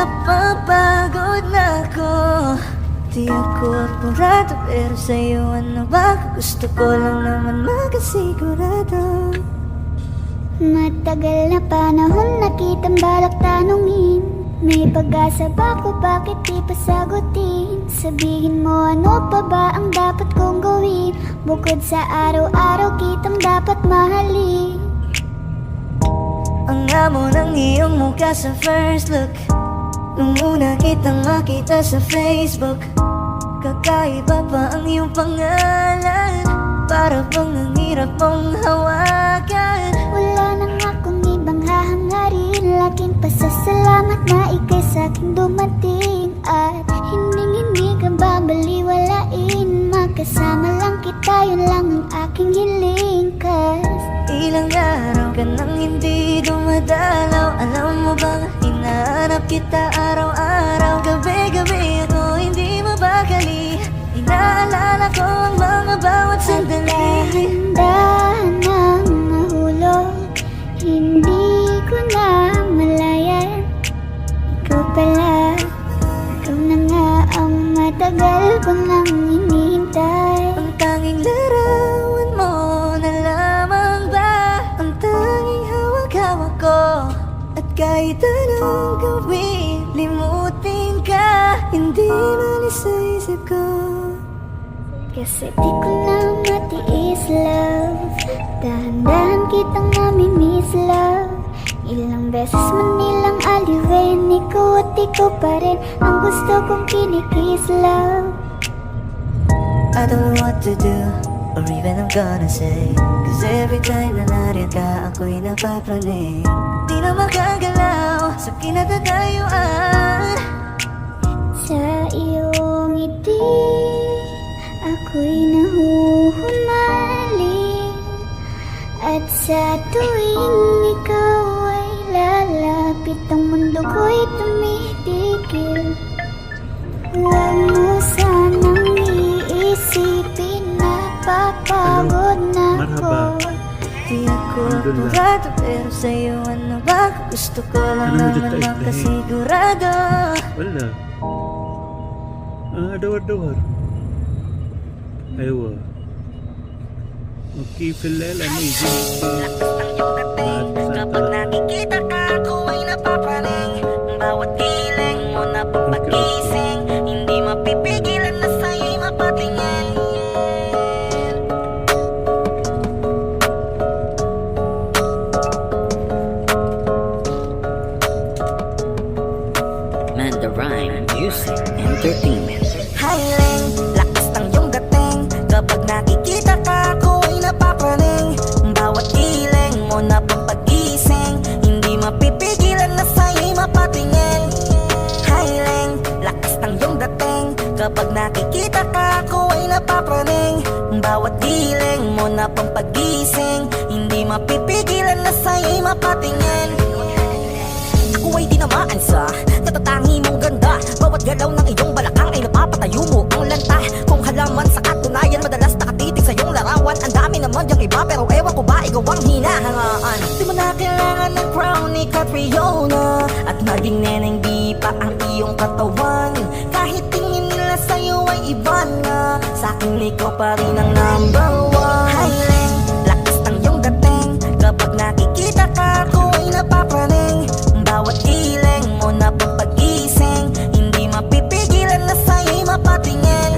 napapagod na ako. Di ako apurado, pero sa'yo ano ba? Gusto ko lang naman makasigurado. Matagal na panahon nakitang balak tanungin. May pag-asa ba ko, bakit di pa sagutin? Sabihin mo ano pa ba ang dapat kong gawin? Bukod sa araw-araw kitang dapat mahalin. Ang amo ng iyong mukha sa first look, nung una kitang makita sa Facebook. Kakaiba pa ang iyong pangalan, para bang ang hirap mong hawakan. Wala nang akong ibang hahangarin, laking pasasalamat na ika'y sa'king dumating. At hindi ka babaliwalain, magkasama lang kita, yun lang ang aking hiling. Cause ilang araw ka nang hindi dumadalaw. Alam mo bang hinahanap kita araw-araw? Gabi-gabi ako hindi mabakali, inaalala ko ang mga bawat sandali. dahan ng nahulog, hindi ko na malayan. Ikaw pala, ikaw na nga ang matagal ko nang hinihintay. Ang tanging larawan mo na lamang ba ang tanging hawak-hawak ko? At kahit anong gawin, limutin ka, hindi malis sa isip ko. Kasi di ko na matiis, love. Dahan-dahan kitang namimiss, love. Ilang beses man nilang aliwin, ikaw at ikaw pa rin ang gusto kong kinikiss, love. I don't know what to do, or even I'm gonna say, cause every time na nariyan ka, ako'y napapraning. Di na makagalaw sa kinatatayuan. Sa iyong ngiti, ako'y nahuhumaling. At sa tuwing ikaw ay lalapit, ang mundo ko'y tumitigil. Huwag mo sanang iisipin na papagod na ako. Di ako apurado, pero sa'yo ano ba? Gusto ko lang naman makasigurado. Wala. Dawar-dawar. Aywa. Magkifilel, amazing. Kapag nakikita ka, ako ay napapraning. Bawat giling mo na papagising, hindi mapipigilan na sa'yo'y mapatingin. Manda Rhyme Music Entertainment. Highling, lakas ng iyong dating. Kapag nakikita ka, ako ay napapraning. Bawat giling mo na papagising, hindi mapipigilan na sa'yo'y mapatingin. Highling, lakas ng iyong dating. Kapag nakikita ka, ako ay napapraning. Bawat giling mo na pampagising, hindi mapipigilan na sa'yo'y mapatingin. Ako ay tinamaan sa natatangi mong ganda. Bawat galaw ng iyong balakang ay napapatayo mo ang lanta. Kung halaman sa katunayan, madalas nakatitig sa iyong larawan. Ang dami naman diyang iba, pero ewan ko ba ikaw ang hinahangaan. Di mo na kailangan ng crown ni Catriona, at naging neneng di pa ang iyong katawan. Kahit tingin nila sa'yo ay iba na, sa'kin ikaw pa rin ang number one. Highling, lakas ng iyong dating. Kapag nakikita ka, ako ay napapraning. Bawat giling mo na papagising, hindi mapipigilan na sa'yo'y mapatingin.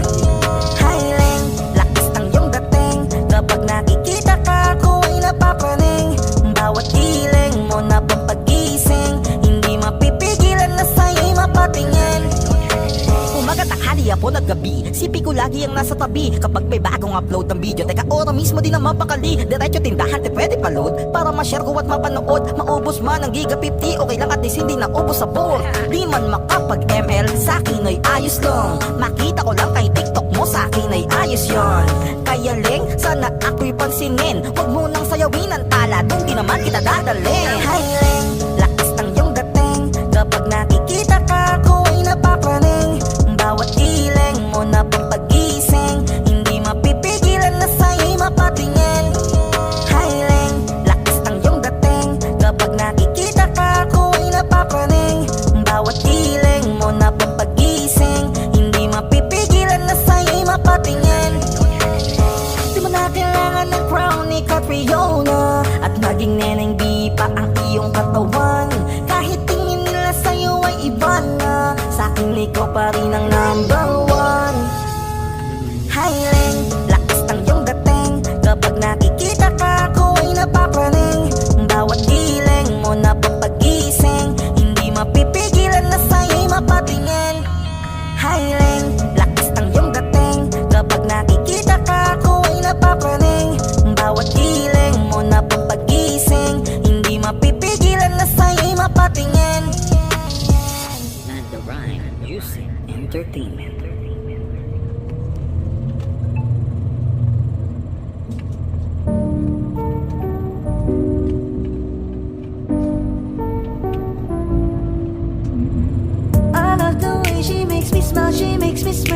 Highling, lakas ng iyong dating. Kapag nakikita ka, ako ay napapraning. Bawat giling mo na papagising, hindi mapipigilan na sa'yo'y mapatingin. Umaga, tanghali, hapon at gabi, sipi ko lagi ang nasa tabi. Kapag may bagong upload ng video, teka ora mismo din ang mapakali. Diretso tindahan, te pwede pa-load, para ma-share ko at mapanood. Maubos man ang giga 50, okay lang at least hindi na ubos sa board. Di man makapag-ML, sa'kin ay ayos lang. Makita ko lang kay TikTok mo, sa'kin ay ayos yon. Kaya ling, sana ako'y pansinin. Huwag mo nang sayawin ang tala, dun di naman kita dadalhin. Highling, lakas ng iyong dating. Kapag nakikita ka, ako ay napapraning. Bawat giling mo na pampagising, hindi mapipigilan na sa'yo'y mapatingin. Highling, lakas ng iyong dating. Kapag nakikita ka, ako ay napapraning. Bawat giling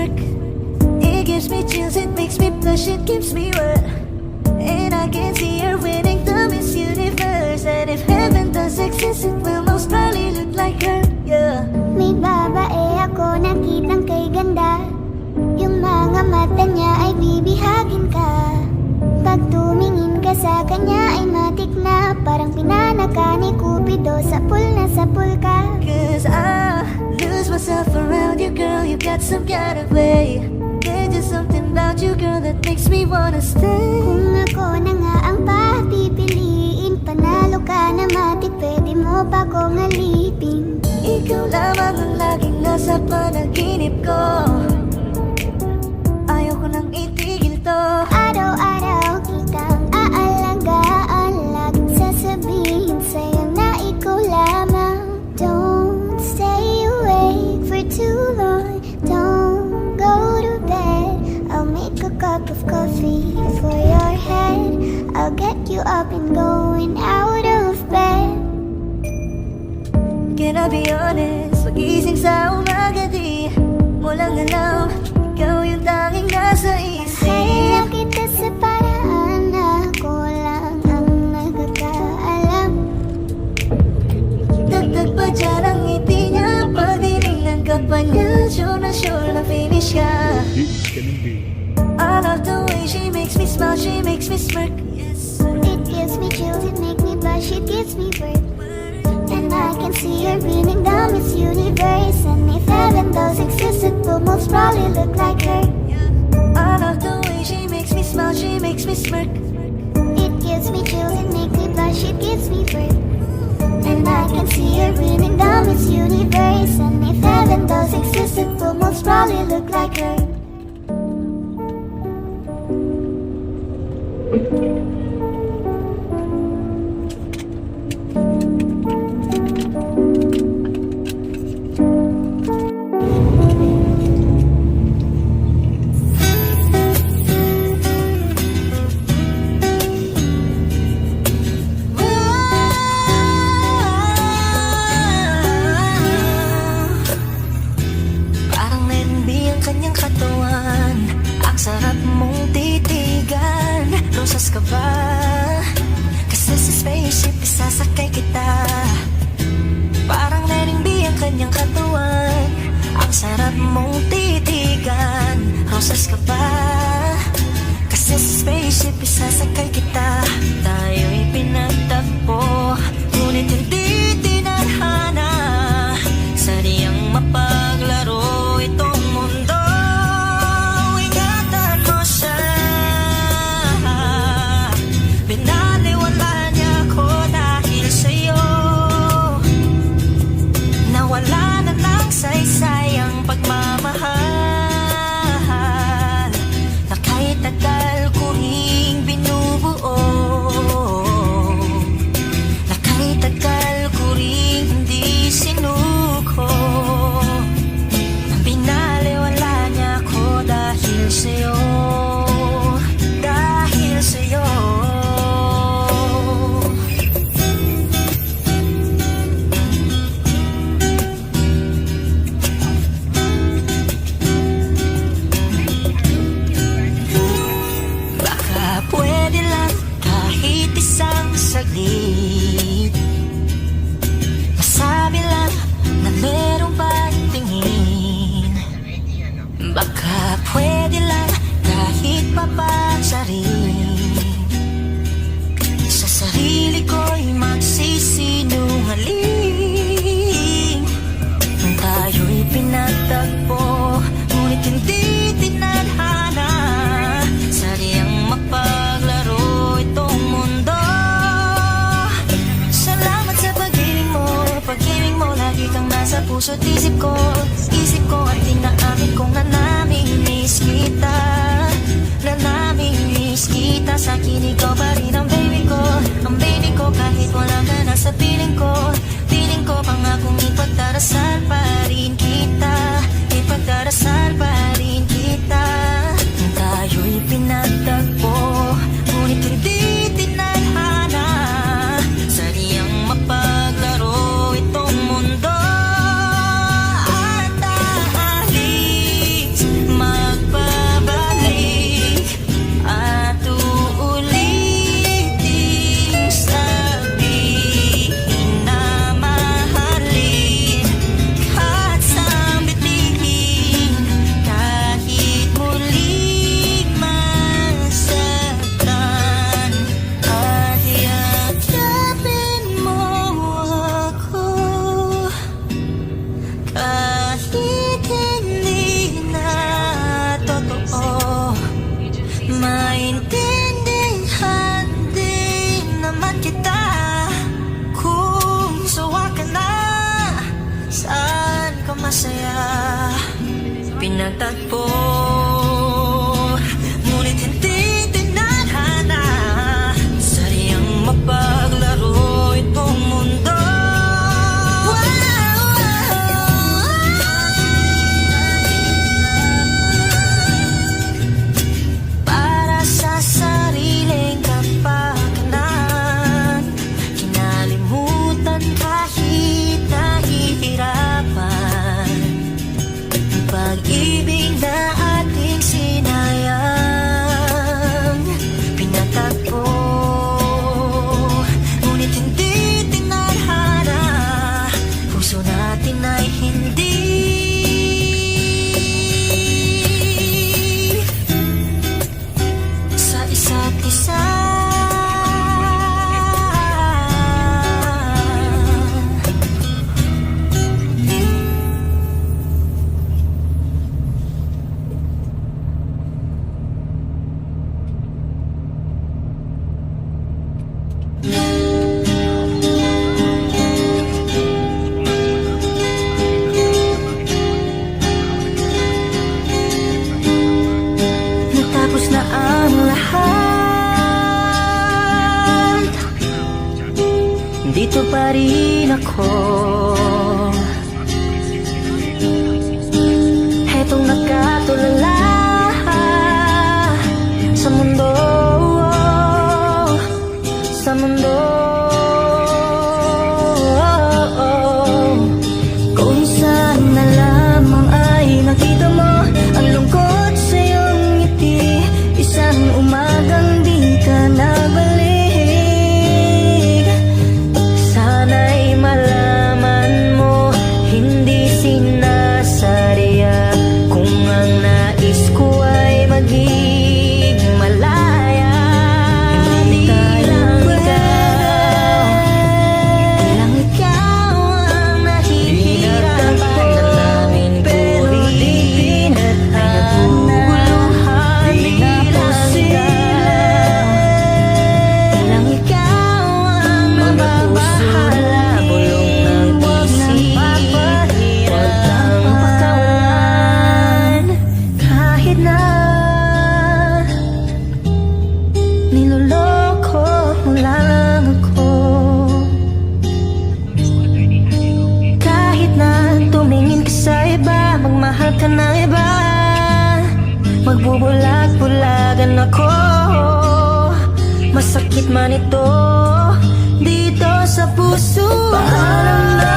smirk. It gives me chills, it makes me blush, it keeps me wet. And I can see her winning the Miss Universe. And if heaven does exist, it will most probably look like her, yeah. May babae ako nakitang kay ganda. Yung mga mata niya ay bibihagin ka. Pag tumingin ka sa kanya ay matik na. Parang pinanaka ni Cupido, sapul na sapul ka. Cause I lose myself around you, girl. You got some kind of way. There's just something about you, girl, that makes me wanna stay. Kung ako na nga ang papipiliin, panalo ka na matik, pwede mo pa kong alipin. Ikaw lamang ang laging nasa panaginip ko. Ayoko nang itigil to. Araw-araw kitang aalagaan, laging sasabihin sa'yo na ikaw lamang. Don't stay awake for too long, don't go to bed. I'll make a cup of coffee for your head. I'll get you up and going out of bed. Can I be honest? Pagising sa umaga di mo lang alam, ikaw yung tanging nasa isip. Kaya kita sa paraan na ako lang ang nagkakaalam. Dagdag pa dyan ang ngiti niya, pag tinignan ka pa niya, sure na finish ka. Di, ganun din. I love the way she makes me smile, she makes me smirk. Yes. It gives me chills, it makes me blush, it gives me birth. And I can see her beaming down Miss Universe. And if heaven does exist, it will most probably look like her. I love the way she makes me smile, she makes me smirk. It gives me chills, it makes me blush, it gives me birth. And I can see her beaming down Miss Universe. And if heaven does exist, it will most probably look like her. Parang nenbi ang kanyang katawan, ang sarap mong titigan. Rosas ka ba? Kasi sa spaceship isasakay kita. Parang nenbi ang kanyang katawan, ang sarap mong titigan. Rosas ka ba? Kasi sa spaceship isasakay kita. Tayo'y pinagtagpo, ngunit hindi tinadhana. Sadyang mapaglaro itong mundo. Ingatan mo siya. Binaliwala niya ako dahil sa'yo. Nawala na ng saysay ang pagmamahal na kahit tagal ko ring binubuo. Na kahit tagal ko ring hindi sinuko. Binaliwala niya ako dahil sa'yo. Dahil sa'yo. Baka pwede lang kahit isang saglit, masabi lang na merong pagtingin. Baka pwede lang kahit papatsarin. Sa sarili ko'y magsisinungaling. Tayo'y pinagtagpo, ngunit hindi tinadhana. Sadyang mapaglaro itong mundo. Salamat sa pag-ibig mo, lagi kang nasa puso't isip ko. Isip ko at inaamin kong nanamimiss kita. Nanamimiss kita, sa akin ikaw pa rin ang baby ko. Ang baby ko kahit wala ka na sa piling ko. Piling ko pangakong ipagdarasal pa rin kita. Ipagdarasal pa rin kita. Tayo'y pinagtagpo, ngunit hindi tinadhana. Sadyang mapaglaro itong mundo. At aalis saya pinagtagpo, ngunit hindi tinadhana. Sadyang mapaglaro itong mundo. Para sa sariling kapakanan, kinalimutan kahit nahihirapan. Pag-ibig na ating sinayang, pinatagpo, ngunit hindi tinadhana. Puso natin ay hindi sa isa't isa. Natapos na ang lahat, dito pa rin ako. Hetong nakatulala sa mundo, sa mundo. Kung saan na lamang ay nakita mo ang lungkot sa iyong ngiti, isang umagang di ka nabalik. Sana'y malaman mo, hindi sinasadya. Kung ang nais ko ay maging malaya, hindi lang ikaw ang nahihirapan na namin. Pero di pinaguguluhan, di lang ikaw ang mababahala. Bulong ng isip, huwag kang pakawalan. Kahit na niloloko mo lang ako, kahit na tumingin ka sa iba, magmahal ka ng iba, magbubulag-bulagan ako. Masakit man ito dito sa puso. Paalam na